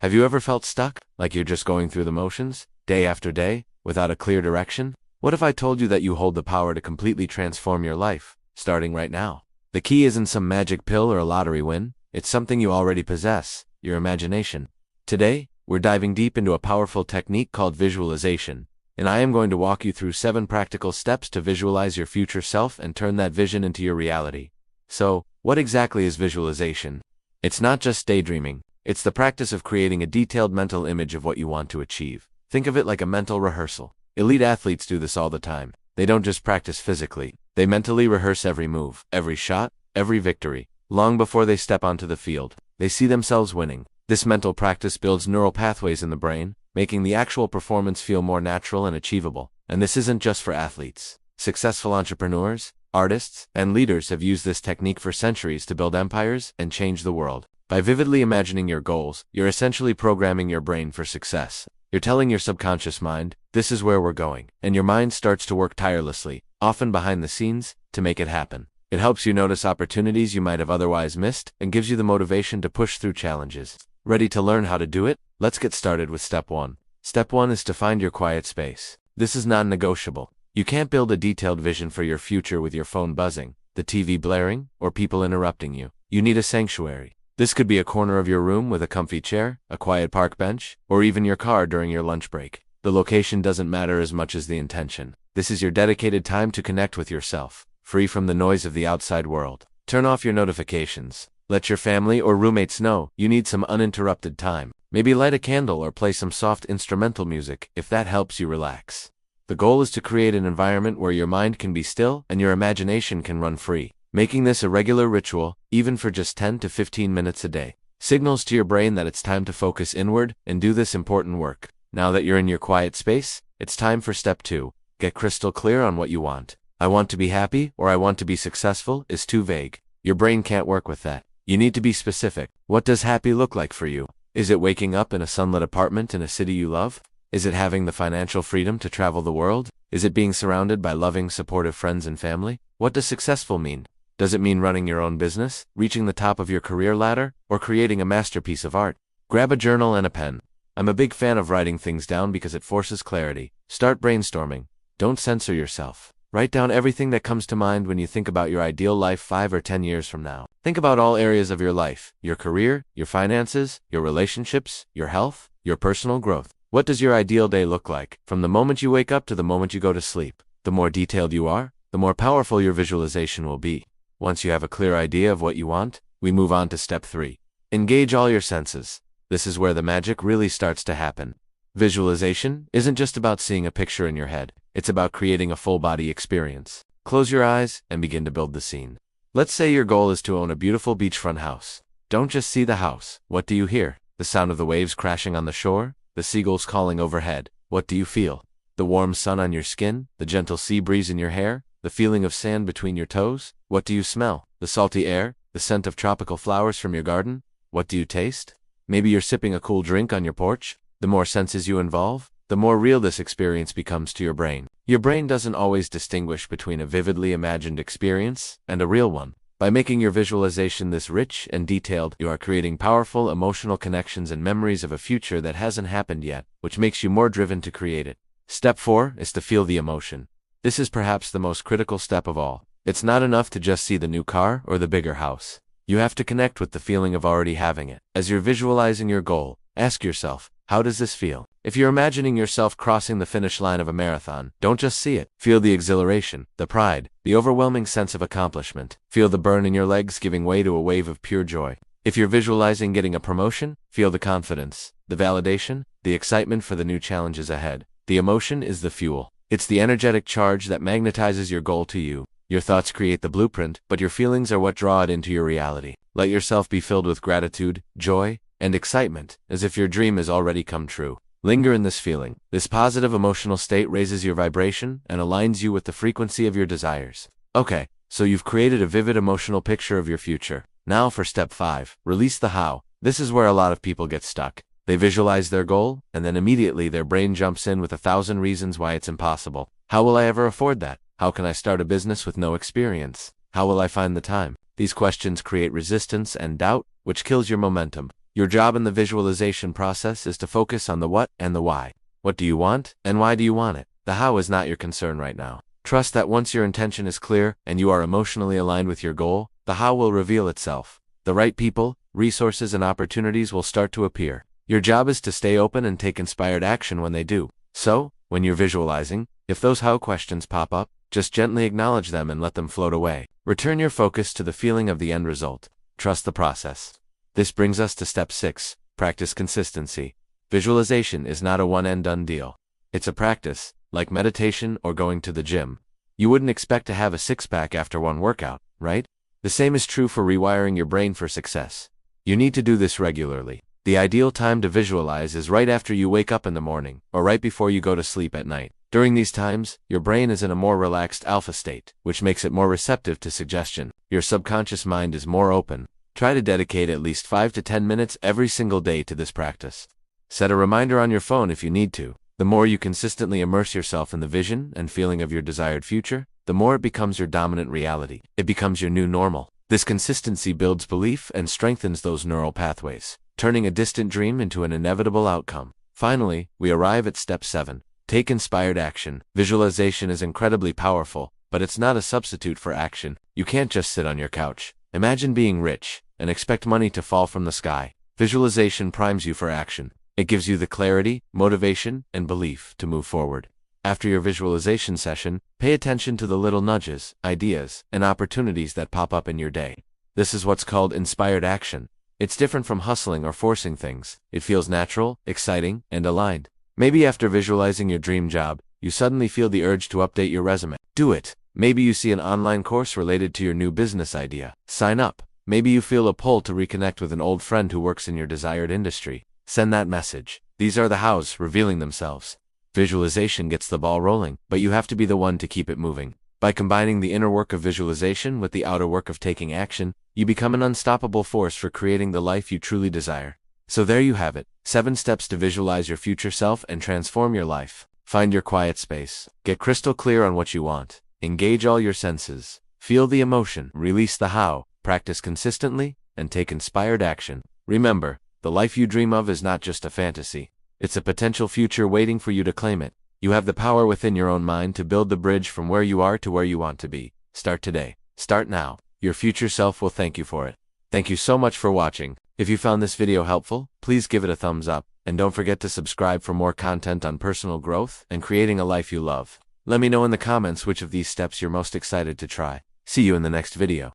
Have you ever felt stuck, like you're just going through the motions, day after day, without a clear direction? What if I told you that you hold the power to completely transform your life, starting right now? The key isn't some magic pill or a lottery win, it's something you already possess, your imagination. Today, we're diving deep into a powerful technique called visualization, and I am going to walk you through 7 practical steps to visualize your future self and turn that vision into your reality. So, what exactly is visualization? It's not just daydreaming. It's the practice of creating a detailed mental image of what you want to achieve. Think of it like a mental rehearsal. Elite athletes do this all the time. They don't just practice physically. They mentally rehearse every move, every shot, every victory. Long before they step onto the field, they see themselves winning. This mental practice builds neural pathways in the brain, making the actual performance feel more natural and achievable. And this isn't just for athletes. Successful entrepreneurs, artists, and leaders have used this technique for centuries to build empires and change the world. By vividly imagining your goals, you're essentially programming your brain for success. You're telling your subconscious mind, this is where we're going, and your mind starts to work tirelessly, often behind the scenes, to make it happen. It helps you notice opportunities you might have otherwise missed and gives you the motivation to push through challenges. Ready to learn how to do it? Let's get started with step 1. Step 1 is to find your quiet space. This is non-negotiable. You can't build a detailed vision for your future with your phone buzzing, the TV blaring, or people interrupting you. You need a sanctuary. This could be a corner of your room with a comfy chair, a quiet park bench, or even your car during your lunch break. The location doesn't matter as much as the intention. This is your dedicated time to connect with yourself, free from the noise of the outside world. Turn off your notifications. Let your family or roommates know you need some uninterrupted time. Maybe light a candle or play some soft instrumental music if that helps you relax. The goal is to create an environment where your mind can be still and your imagination can run free. Making this a regular ritual, even for just 10 to 15 minutes a day, signals to your brain that it's time to focus inward and do this important work. Now that you're in your quiet space, it's time for step 2. Get crystal clear on what you want. I want to be happy or I want to be successful is too vague. Your brain can't work with that. You need to be specific. What does happy look like for you? Is it waking up in a sunlit apartment in a city you love? Is it having the financial freedom to travel the world? Is it being surrounded by loving, supportive friends and family? What does successful mean? Does it mean running your own business, reaching the top of your career ladder, or creating a masterpiece of art? Grab a journal and a pen. I'm a big fan of writing things down because it forces clarity. Start brainstorming. Don't censor yourself. Write down everything that comes to mind when you think about your ideal life 5 or 10 years from now. Think about all areas of your life, your career, your finances, your relationships, your health, your personal growth. What does your ideal day look like, from the moment you wake up to the moment you go to sleep? The more detailed you are, the more powerful your visualization will be. Once you have a clear idea of what you want, we move on to step 3. Engage all your senses. This is where the magic really starts to happen. Visualization isn't just about seeing a picture in your head. It's about creating a full-body experience. Close your eyes and begin to build the scene. Let's say your goal is to own a beautiful beachfront house. Don't just see the house. What do you hear? The sound of the waves crashing on the shore? The seagulls calling overhead? What do you feel? The warm sun on your skin? The gentle sea breeze in your hair? The feeling of sand between your toes? What do you smell? The salty air? The scent of tropical flowers from your garden? What do you taste? Maybe you're sipping a cool drink on your porch? The more senses you involve, the more real this experience becomes to your brain. Your brain doesn't always distinguish between a vividly imagined experience and a real one. By making your visualization this rich and detailed, you are creating powerful emotional connections and memories of a future that hasn't happened yet, which makes you more driven to create it. Step 4 is to feel the emotion. This is perhaps the most critical step of all. It's not enough to just see the new car or the bigger house. You have to connect with the feeling of already having it. As you're visualizing your goal, ask yourself, how does this feel? If you're imagining yourself crossing the finish line of a marathon, don't just see it. Feel the exhilaration, the pride, the overwhelming sense of accomplishment. Feel the burn in your legs giving way to a wave of pure joy. If you're visualizing getting a promotion, feel the confidence, the validation, the excitement for the new challenges ahead. The emotion is the fuel. It's the energetic charge that magnetizes your goal to you. Your thoughts create the blueprint, but your feelings are what draw it into your reality. Let yourself be filled with gratitude, joy, and excitement, as if your dream has already come true. Linger in this feeling. This positive emotional state raises your vibration and aligns you with the frequency of your desires. Okay, so you've created a vivid emotional picture of your future. Now for step 5, release the how. This is where a lot of people get stuck. They visualize their goal, and then immediately their brain jumps in with 1,000 reasons why it's impossible. How will I ever afford that? How can I start a business with no experience? How will I find the time? These questions create resistance and doubt, which kills your momentum. Your job in the visualization process is to focus on the what and the why. What do you want, and why do you want it? The how is not your concern right now. Trust that once your intention is clear and you are emotionally aligned with your goal, the how will reveal itself. The right people, resources, and opportunities will start to appear. Your job is to stay open and take inspired action when they do. So, when you're visualizing, if those how questions pop up, just gently acknowledge them and let them float away. Return your focus to the feeling of the end result. Trust the process. This brings us to step 6, practice consistency. Visualization is not a one-and-done deal. It's a practice, like meditation or going to the gym. You wouldn't expect to have a six-pack after one workout, right? The same is true for rewiring your brain for success. You need to do this regularly. The ideal time to visualize is right after you wake up in the morning, or right before you go to sleep at night. During these times, your brain is in a more relaxed alpha state, which makes it more receptive to suggestion. Your subconscious mind is more open. Try to dedicate at least 5 to 10 minutes every single day to this practice. Set a reminder on your phone if you need to. The more you consistently immerse yourself in the vision and feeling of your desired future, the more it becomes your dominant reality. It becomes your new normal. This consistency builds belief and strengthens those neural pathways, turning a distant dream into an inevitable outcome. Finally, we arrive at step 7. Take inspired action. Visualization is incredibly powerful, but it's not a substitute for action. You can't just sit on your couch. Imagine being rich and expect money to fall from the sky. Visualization primes you for action. It gives you the clarity, motivation, and belief to move forward. After your visualization session, pay attention to the little nudges, ideas, and opportunities that pop up in your day. This is what's called inspired action. It's different from hustling or forcing things. It feels natural, exciting, and aligned. Maybe after visualizing your dream job, you suddenly feel the urge to update your resume. Do it. Maybe you see an online course related to your new business idea. Sign up. Maybe you feel a pull to reconnect with an old friend who works in your desired industry. Send that message. These are the hows revealing themselves. Visualization gets the ball rolling, but you have to be the one to keep it moving. By combining the inner work of visualization with the outer work of taking action, you become an unstoppable force for creating the life you truly desire. So there you have it, 7 steps to visualize your future self and transform your life. Find your quiet space. Get crystal clear on what you want. Engage all your senses. Feel the emotion. Release the how. Practice consistently, and take inspired action. Remember, the life you dream of is not just a fantasy. It's a potential future waiting for you to claim it. You have the power within your own mind to build the bridge from where you are to where you want to be. Start today. Start now. Your future self will thank you for it. Thank you so much for watching. If you found this video helpful, please give it a thumbs up, and don't forget to subscribe for more content on personal growth and creating a life you love. Let me know in the comments which of these steps you're most excited to try. See you in the next video.